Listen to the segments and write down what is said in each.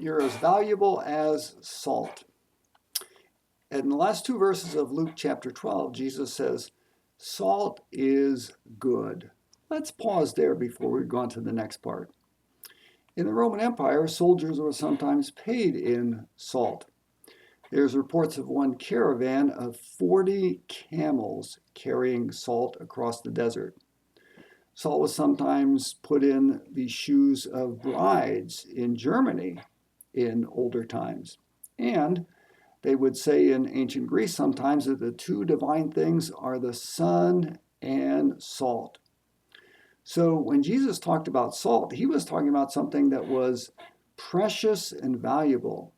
You're as valuable as salt. In the last two verses of Luke chapter 12, Jesus says, salt is good. Let's pause there before we go on to the next part. In the Roman Empire, soldiers were sometimes paid in salt. There's reports of one caravan of 40 camels carrying salt across the desert. Salt was sometimes put in the shoes of brides in Germany in older times. And they would say in ancient Greece sometimes that the two divine things are the sun and salt. So when Jesus talked about salt, he was talking about something that was precious and valuable.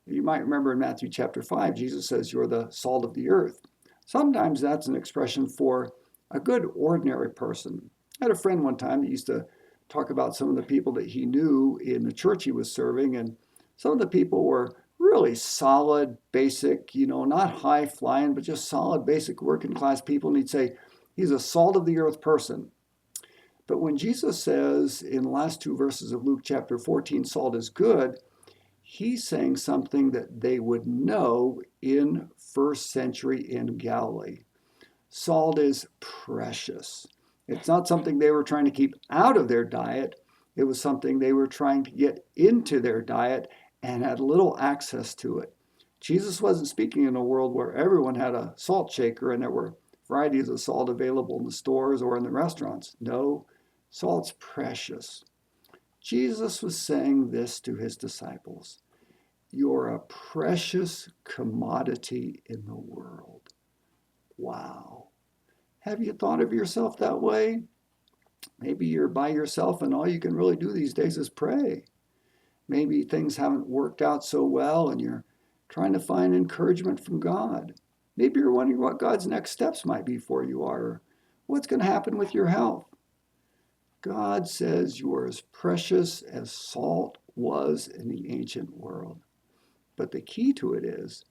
You might remember in Matthew chapter 5, Jesus says, you're the salt of the earth. Sometimes that's an expression for a good ordinary person. I had a friend one time that used to talk about some of the people that he knew in the church he was serving, and some of the people were really solid, basic, not high flying, but just solid, basic working class people. And he'd say, he's a salt of the earth person. But when Jesus says in the last two verses of Luke chapter 14, salt is good, he's saying something that they would know in first century in Galilee. Salt is precious. It's not something they were trying to keep out of their diet. It was something they were trying to get into their diet and had little access to it. Jesus wasn't speaking in a world where everyone had a salt shaker and there were varieties of salt available in the stores or in the restaurants. No, salt's precious. Jesus was saying this to his disciples. You're a precious commodity in the world. Wow. Have you thought of yourself that way? Maybe you're by yourself and all you can really do these days is pray. Maybe things haven't worked out so well and you're trying to find encouragement from God. Maybe you're wondering what God's next steps might be for you or what's going to happen with your health. God says you are as precious as salt was in the ancient world. But the key to it is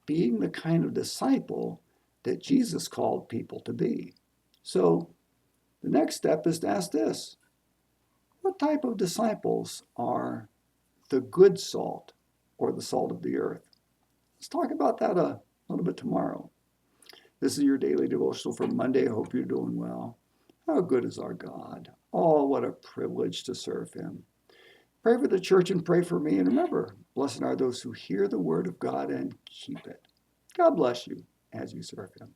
being the kind of disciple that Jesus called people to be. So the next step is to ask this. What type of disciples are the good salt or the salt of the earth? Let's talk about that a little bit tomorrow. This is your daily devotional for Monday. I hope you're doing well. How good is our God? Oh, what a privilege to serve him. Pray for the church and pray for me. And remember, blessed are those who hear the word of God and keep it. God bless you as you serve him.